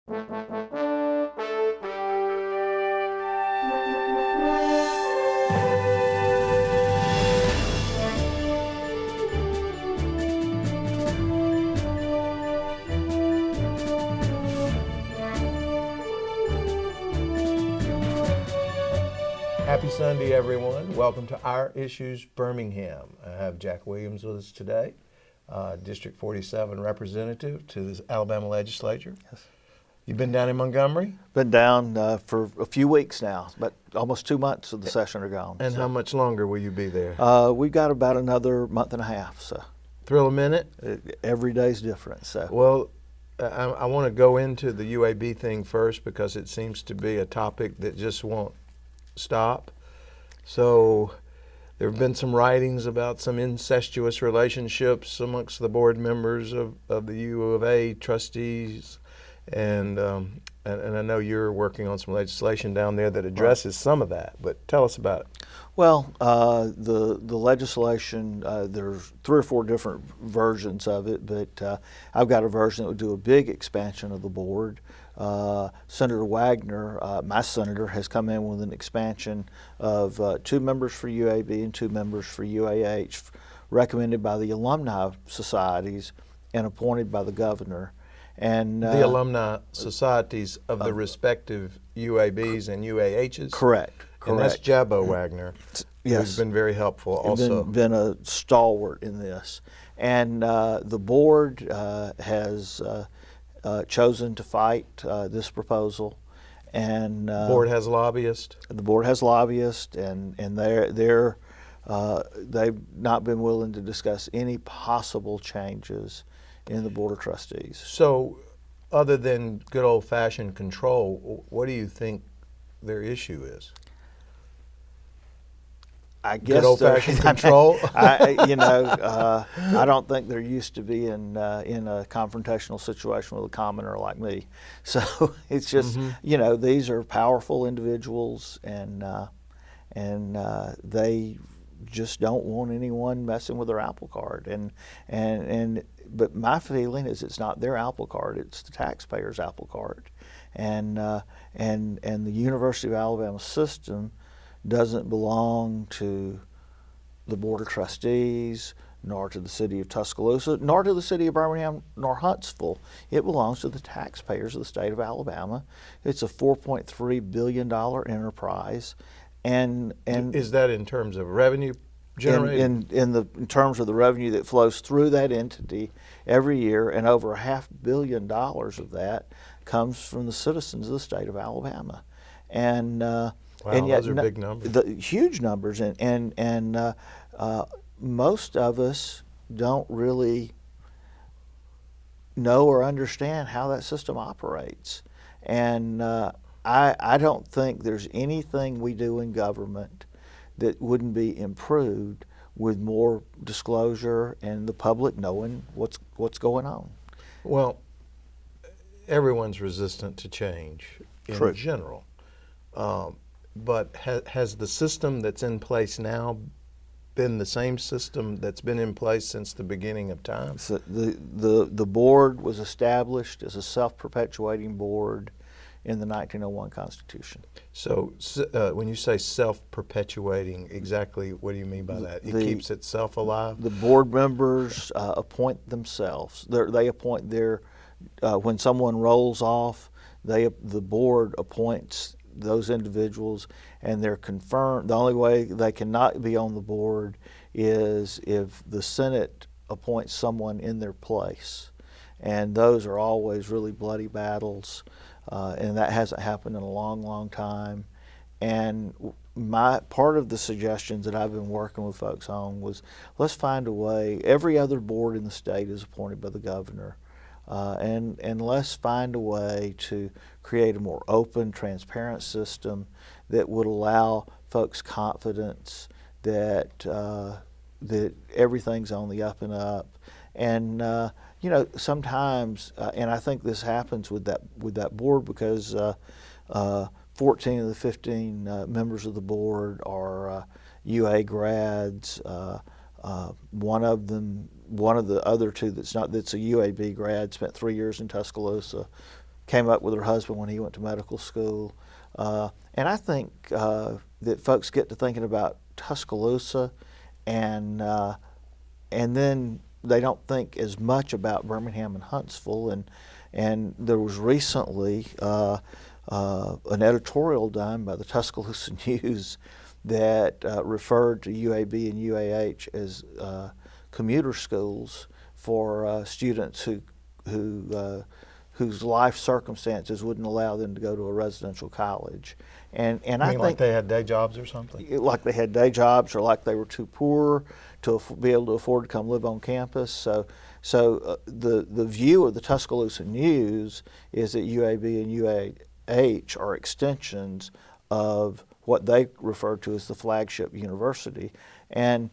Happy Sunday, everyone. Welcome to Our Issues Birmingham. I have Jack Williams with us today, District 47 representative to the Alabama legislature. Yes. You've been down in Montgomery? Been down for a few weeks now, but almost 2 months of the session are gone. And how much longer will you be there? We've got about another month and a half, so. Thrill a minute? Every day's different, so. Well, I want to go into the UAB thing first because it seems to be a topic that just won't stop. So there have been some writings about some incestuous relationships amongst the board members of the U of A trustees, and I know you're working on some legislation down there that addresses some of that, but tell us about it. Well, the legislation, there's 3 or 4 different versions of it, but I've got a version that would do a big expansion of the board. Senator Wagner, my senator, has come in with an expansion of 2 members for UAB and 2 members for UAH, recommended by the alumni societies and appointed by the governor. And the alumni societies of the respective UABs and UAHs? Correct. And that's Jabbo Wagner, yes, who's been very helpful also. Been a stalwart in this. And the board has chosen to fight this proposal. And the board has lobbyists? The board has lobbyists, and they've not been willing to discuss any possible changes in the Board of Trustees. So, other than good old-fashioned control, what do you think their issue is? I guess good old-fashioned control. I don't think they're used to being in a confrontational situation with a commoner like me. So it's just these are powerful individuals, and they just don't want anyone messing with their apple cart. But my feeling is it's not their apple cart; it's the taxpayers' apple cart, and the University of Alabama system doesn't belong to the Board of Trustees, nor to the city of Tuscaloosa, nor to the city of Birmingham, nor Huntsville. It belongs to the taxpayers of the state of Alabama. It's a $4.3 billion enterprise, and is that in terms of revenue generated? In terms of the revenue that flows through that entity every year, and over $500 million of that comes from the citizens of the state of Alabama, and. Wow, and yet, those are big numbers. Huge numbers, and most of us don't really know or understand how that system operates. And I don't think there's anything we do in government that wouldn't be improved with more disclosure and the public knowing what's going on. Well, everyone's resistant to change in general. But has the system that's in place now been the same system that's been in place since the beginning of time? So the board was established as a self-perpetuating board in the 1901 Constitution. So when you say self-perpetuating, exactly what do you mean by that? It keeps itself alive? The board members appoint themselves. They appoint their, when someone rolls off, the board appoints those individuals, and they're confirmed. The only way they cannot be on the board is if the Senate appoints someone in their place, and those are always really bloody battles, and that hasn't happened in a long, long time. And part of the suggestions that I've been working with folks on was, let's find a way. Every other board in the state is appointed by the governor. And let's find a way to create a more open, transparent system that would allow folks confidence that that everything's on the up and up. And sometimes, and I think this happens with that board because 14 of the 15 members of the board are UA grads. One of the other 2 that's a UAB grad, spent 3 years in Tuscaloosa, came up with her husband when he went to medical school. And I think that folks get to thinking about Tuscaloosa, and then they don't think as much about Birmingham and Huntsville. And there was recently an editorial done by the Tuscaloosa News that referred to UAB and UAH as commuter schools for students whose life circumstances wouldn't allow them to go to a residential college. And I I mean, think like they had day jobs or something? like they had day jobs, or like they were too poor to be able to afford to come live on campus. So the view of the Tuscaloosa News is that UAB and UAH are extensions of what they refer to as the flagship university. And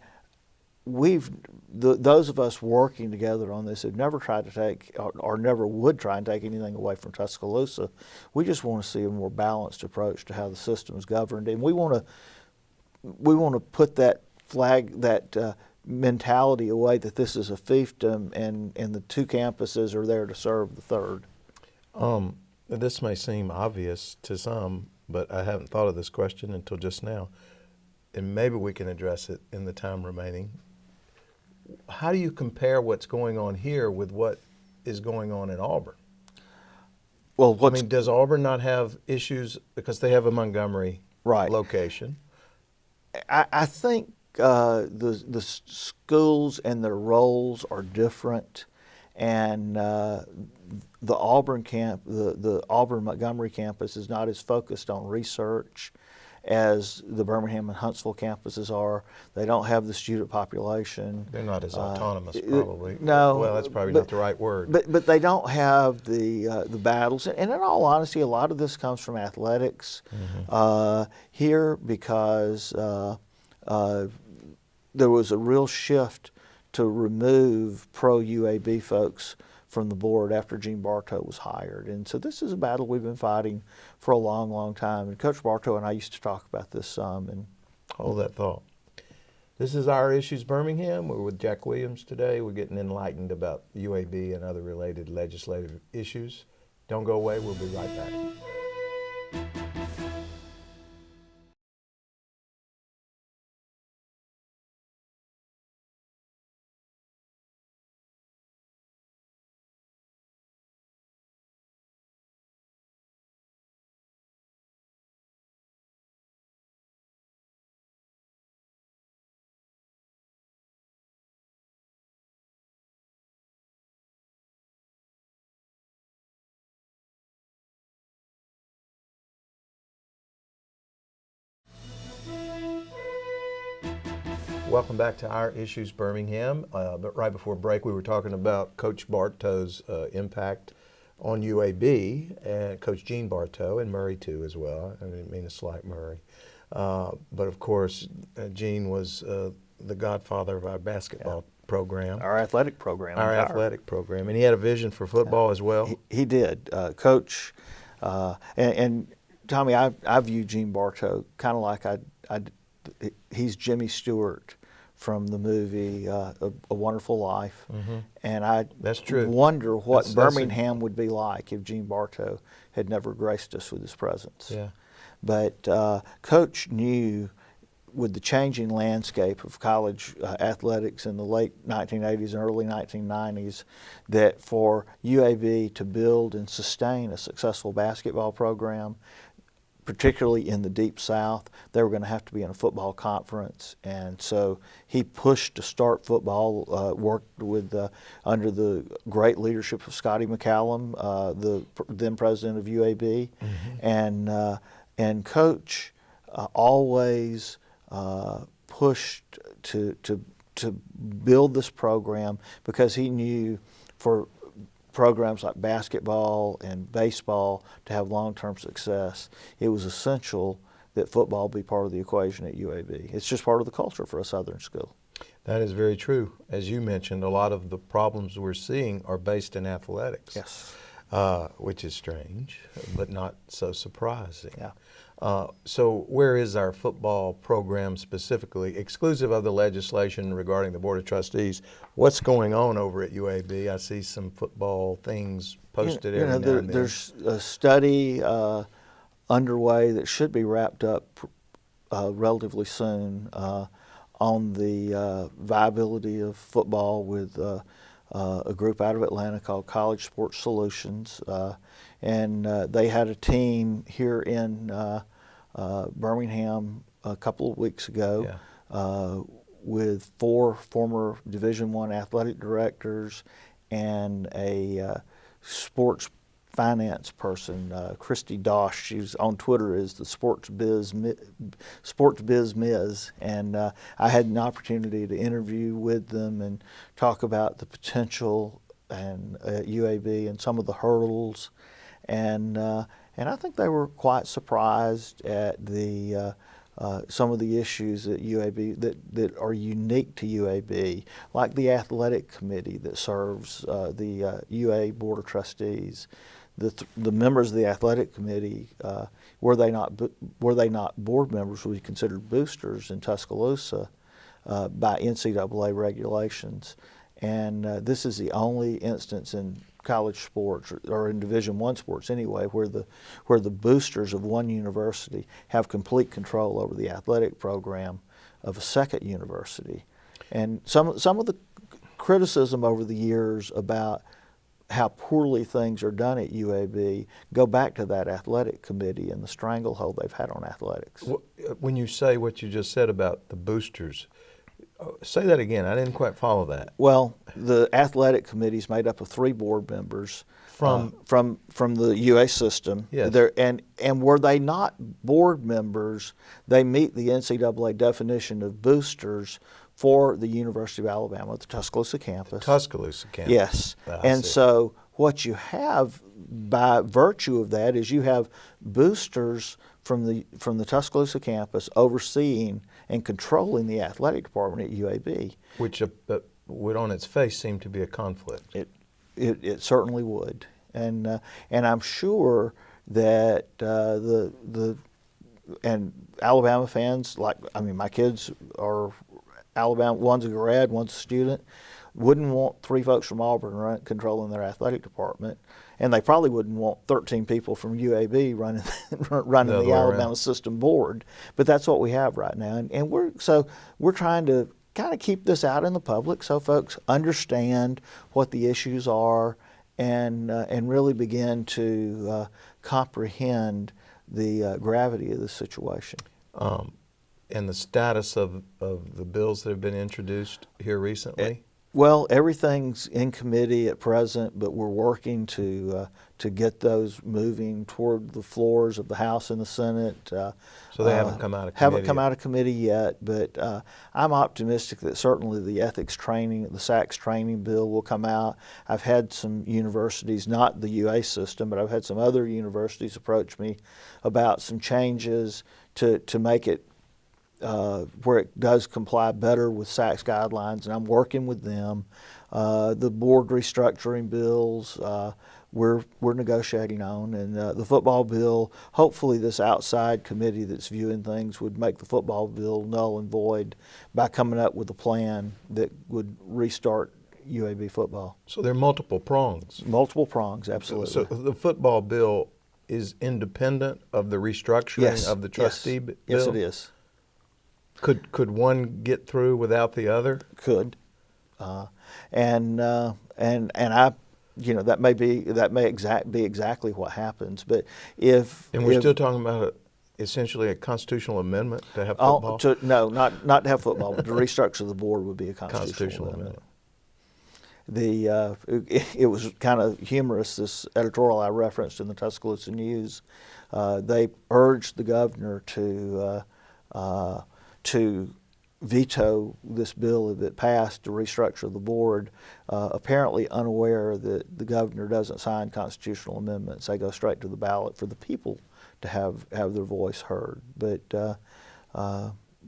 those of us working together on this have never tried to take, or never would try and take anything away from Tuscaloosa. We just want to see a more balanced approach to how the system is governed, and we want to put that mentality away that this is a fiefdom and the two campuses are there to serve the third. This may seem obvious to some, but I haven't thought of this question until just now, and maybe we can address it in the time remaining. How do you compare what's going on here with what is going on in Auburn? Well, I mean, does Auburn not have issues because they have a Montgomery right location? I think the schools and their roles are different, and the Auburn Montgomery campus is not as focused on research as the Birmingham and Huntsville campuses are. They don't have the student population. They're not as autonomous, probably. No. Well, that's probably not the right word. But they don't have the battles. And in all honesty, a lot of this comes from athletics here, because there was a real shift to remove pro-UAB folks from the board after Gene Bartow was hired. And so this is a battle we've been fighting for a long, long time. And Coach Bartow and I used to talk about this some. And hold that thought. This is Our Issues Birmingham. We're with Jack Williams today. We're getting enlightened about UAB and other related legislative issues. Don't go away. We'll be right back. Welcome back to Our Issues Birmingham. But right before break, we were talking about Coach Bartow's impact on UAB, and Coach Gene Bartow, and Murray too as well. I didn't mean to slight Murray. But of course, Gene was the godfather of our basketball program. our athletic program. Our athletic program. And he had a vision for football as well. He did. Coach, and Tommy, I view Gene Bartow kind of like he's Jimmy Stewart from the movie A Wonderful Life. And That's true. wonder what That's Birmingham would be like if Gene Bartow had never graced us with his presence. Yeah. But Coach knew, with the changing landscape of college athletics in the late 1980s and early 1990s, that for UAB to build and sustain a successful basketball program, particularly in the Deep South, they were going to have to be in a football conference. And so he pushed to start football, worked with under the great leadership of Scotty McCallum, the then president of UAB. And Coach always pushed to build this program, because he knew for programs like basketball and baseball to have long-term success, it was essential that football be part of the equation at UAB. It's just part of the culture for a Southern school. That is very true. As you mentioned, a lot of the problems we're seeing are based in athletics. Yes. which is strange, but not so surprising. Yeah. So where is our football program specifically, exclusive of the legislation regarding the Board of Trustees? What's going on over at UAB? I see some football things posted every now and then. There's a study underway that should be wrapped up relatively soon on the viability of football with a group out of Atlanta called College Sports Solutions, and they had a team here in Birmingham a couple of weeks ago. Yeah. With 4 former Division I athletic directors and a sports finance person, Christy Dosh. She's on Twitter as the Sports Biz Miz, and I had an opportunity to interview with them and talk about the potential and at UAB and some of the hurdles, and I think they were quite surprised at the some of the issues at UAB that are unique to UAB, like the athletic committee that serves the UA Board of Trustees. The members of the athletic committee, were they not board members, would be considered boosters in Tuscaloosa by NCAA regulations. And this is the only instance in college sports or in Division I sports anyway, where the boosters of one university have complete control over the athletic program of a second university. And some of the criticism over the years about how poorly things are done at UAB go back to that athletic committee and the stranglehold they've had on athletics. When you say what you just said about the boosters, say that again. I didn't quite follow that. Well, the athletic committee is made up of 3 board members from the UA system. Yes. And were they not board members, they meet the NCAA definition of boosters for the University of Alabama, the Tuscaloosa campus. Tuscaloosa campus. Yes. I see. So what you have by virtue of that is you have boosters from the Tuscaloosa campus overseeing and controlling the athletic department at UAB. Which would on its face seem to be a conflict. It certainly would. And I'm sure that and Alabama fans, my kids are Alabama, one's a grad, one's a student, wouldn't want 3 folks from Auburn controlling their athletic department, and they probably wouldn't want 13 people from UAB running the Alabama system board. But that's what we have right now, and we're trying to kind of keep this out in the public so folks understand what the issues are and really begin to comprehend the gravity of the situation. And the status of the bills that have been introduced here recently? Well, everything's in committee at present, but we're working to get those moving toward the floors of the House and the Senate. So they haven't come out of committee? Haven't come out of committee yet, but I'm optimistic that certainly the ethics training, the SACS training bill will come out. I've had some universities, not the UA system, but I've had some other universities approach me about some changes to make it where it does comply better with SACS guidelines, and I'm working with them. The board restructuring bills we're negotiating on, and the football bill, hopefully this outside committee that's viewing things would make the football bill null and void by coming up with a plan that would restart UAB football. So there are multiple prongs. Multiple prongs, absolutely. So the football bill is independent of the restructuring of the trustee bill? Yes, it is. Could one get through without the other? Could, and I, that may be exactly what happens. But we're still talking about essentially a constitutional amendment to have football. No, not to have football, but to restructure the board would be a constitutional amendment. It was kind of humorous. This editorial I referenced in the Tuscaloosa News, they urged the governor to veto this bill if it passed to restructure the board, apparently unaware that the governor doesn't sign constitutional amendments. They go straight to the ballot for the people to have their voice heard. But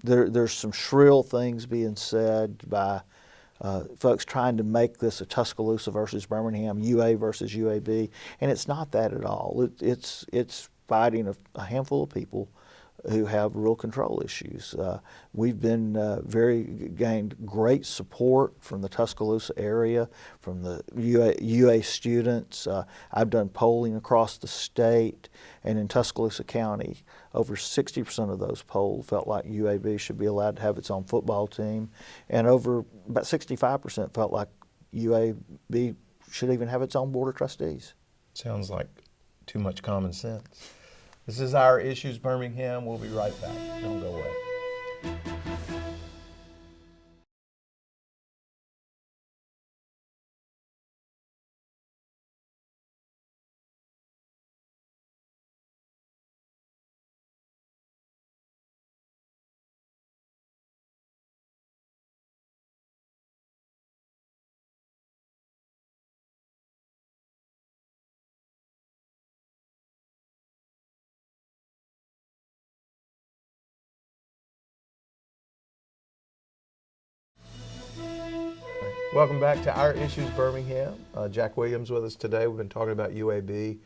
there's some shrill things being said by folks trying to make this a Tuscaloosa versus Birmingham, UA versus UAB, and it's not that at all. It's fighting a handful of people who have real control issues. We've been gained great support from the Tuscaloosa area, from the UA students. I've done polling across the state, and in Tuscaloosa County, over 60% of those polled felt like UAB should be allowed to have its own football team, and over about 65% felt like UAB should even have its own board of trustees. Sounds like too much common sense. This is Our Issues Birmingham. We'll be right back. Don't go away. Welcome back to Our Issues Birmingham. Jack Williams with us today. We've been talking about UAB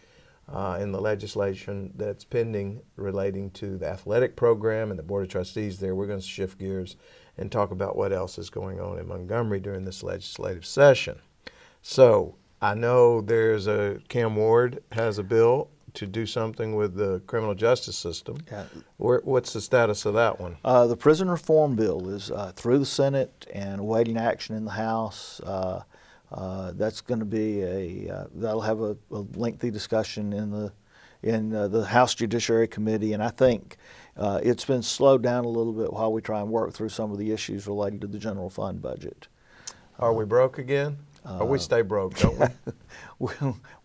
in the legislation that's pending relating to the athletic program and the Board of Trustees there. We're going to shift gears and talk about what else is going on in Montgomery during this legislative session. So I know Cam Ward has a bill to do something with the criminal justice system. Yeah. What's the status of that one? The prison reform bill is through the Senate and awaiting action in the House. That's going to be that'll have a lengthy discussion in the House Judiciary Committee, and I think it's been slowed down a little bit while we try and work through some of the issues related to the general fund budget. Are we broke again? Or we stay broke, don't we?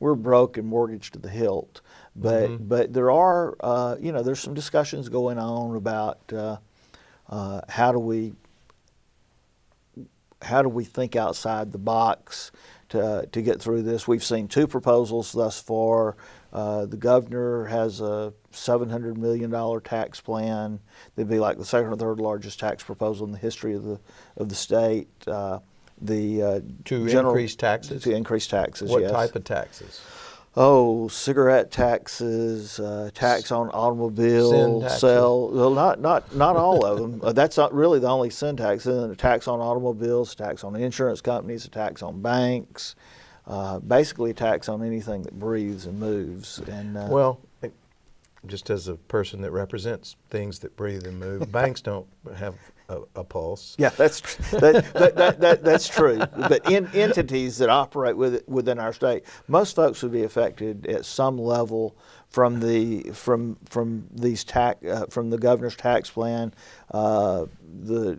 We're broke and mortgaged to the hilt, but there are there's some discussions going on about how do we think outside the box to get through this. We've seen two proposals thus far. The governor has a $700 million tax plan. They'd be like the second or third largest tax proposal in the history of the state. Increase taxes? To increase taxes, What yes. type of taxes? Oh, cigarette taxes, tax on automobile, Sin taxes. well, not all of them. That's not really the only sin tax. Then a tax on automobiles, a tax on insurance companies, a tax on banks, basically a tax on anything that breathes and moves. And Well, just as a person that represents things that breathe and move, banks don't have a pulse. yeah, that's that's true. But entities that operate within our state, most folks would be affected at some level from the governor's tax plan. The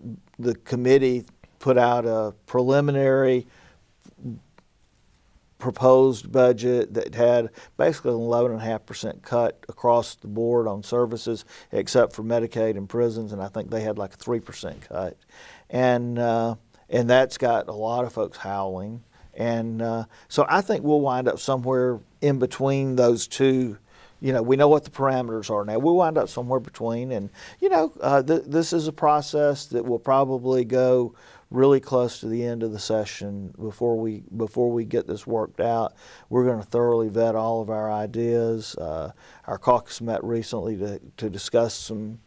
committee put out a preliminary proposed budget that had basically an 11.5% cut across the board on services, except for Medicaid and prisons, and I think they had like a 3% cut, and that's got a lot of folks howling, and so I think we'll wind up somewhere in between those two. We know what the parameters are now. We'll wind up somewhere between, and this is a process that will probably go really close to the end of the session before we get this worked out. We're going to thoroughly vet all of our ideas. Our caucus met recently to discuss some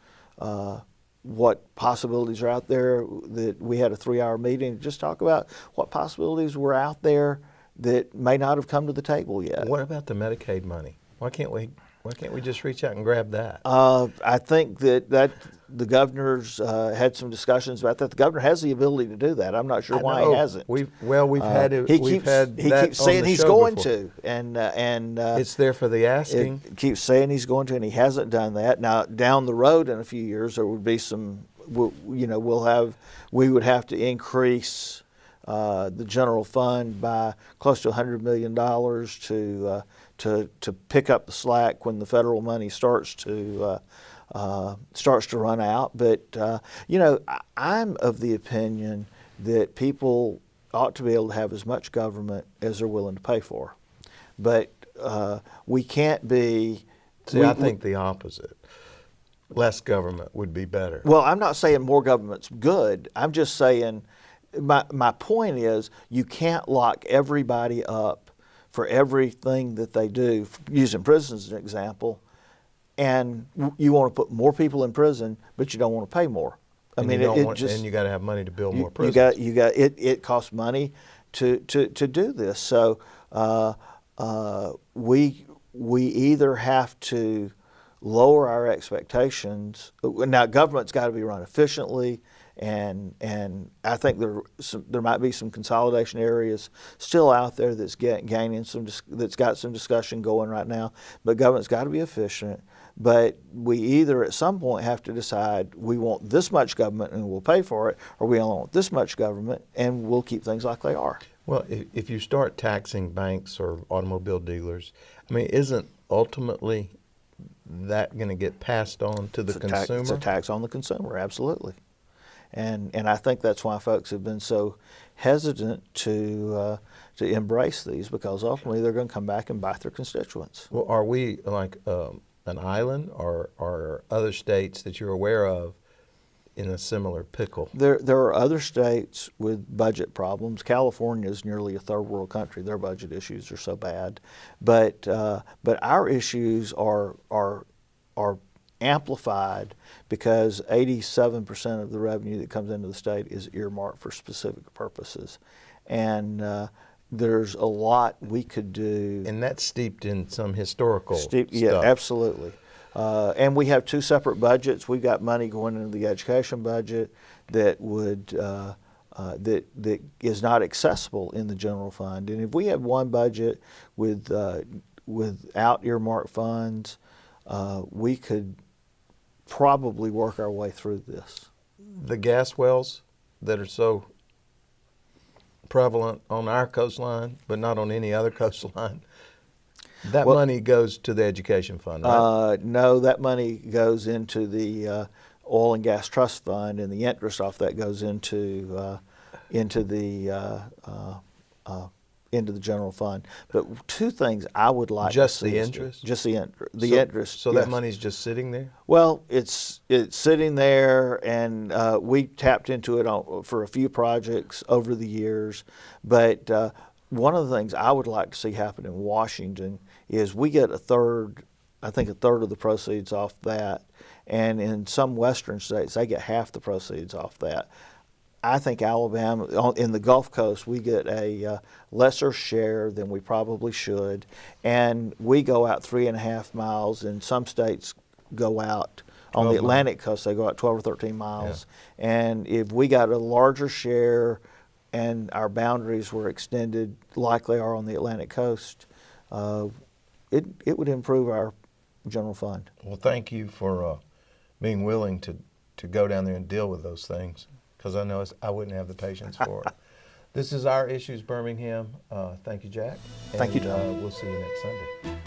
what possibilities are out there. That we had a 3-hour meeting to just talk about what possibilities were out there that may not have come to the table yet. What about the Medicaid money? Why can't we just reach out and grab that? I think that the governor's had some discussions about that. The governor has the ability to do that. I'm not sure why he hasn't. We've had it. He we've keeps had he that keeps on saying the he's show going before. to, and It's there for the asking. it keeps saying he's going to, and he hasn't done that. Now down the road in a few years, there would be some. We would have to increase the general fund by close to $100 million to pick up the slack when the federal money starts to run out. But I'm of the opinion that people ought to be able to have as much government as they're willing to pay for. But we can't be. See, I think the opposite. Less government would be better. Well, I'm not saying more government's good. I'm just saying my point is, you can't lock everybody up for everything that they do, using prisons as an example, and you want to put more people in prison, but you don't want to pay more. I mean, and you got to have money to build more prisons. You got it costs money to do this. So we either have to lower our expectations. Now, government's got to be run efficiently, and I think there might be some consolidation areas still out there that's gaining that's got some discussion going right now. But government's got to be efficient. But we either at some point have to decide we want this much government and we'll pay for it, or we only want this much government and we'll keep things like they are. Well, if you start taxing banks or automobile dealers, I mean, isn't ultimately that going to get passed on to the consumer? It's a tax on the consumer, absolutely. And I think that's why folks have been so hesitant to embrace these, because ultimately they're going to come back and bite their constituents. Well, are we like an island, or are other states that you're aware of in a similar pickle? There are other states with budget problems. California is nearly a third world country. Their budget issues are so bad, but our issues are amplified because 87% of the revenue that comes into the state is earmarked for specific purposes, and there's a lot we could do. And that's steeped in some historical stuff. Yeah, absolutely. And we have two separate budgets. We've got money going into the education budget that would that is not accessible in the general fund. And if we had one budget without earmarked funds, we could probably work our way through this. The gas wells that are so prevalent on our coastline, but not on any other coastline, that money goes to the education fund, right? No, that money goes into the oil and gas trust fund, and the interest off that goes into the general fund. But two things I would like just to see the interest, just the interest. So yes. that money's just sitting there. Well, it's sitting there, and we tapped into it for a few projects over the years. But one of the things I would like to see happen in Washington is we get a third of the proceeds off that, and in some western states they get half the proceeds off that. I think Alabama, in the Gulf Coast, we get a lesser share than we probably should, and we go out 3.5 miles, and some states go out on the Atlantic coast, they go out 12 or 13 miles. Yeah. And if we got a larger share and our boundaries were extended like they are on the Atlantic coast, it would improve our general fund. Well, thank you for being willing to go down there and deal with those things, because I know I wouldn't have the patience for it. This is Our Issues Birmingham. Thank you, Jack. Thank you, Tom. We'll see you next Sunday.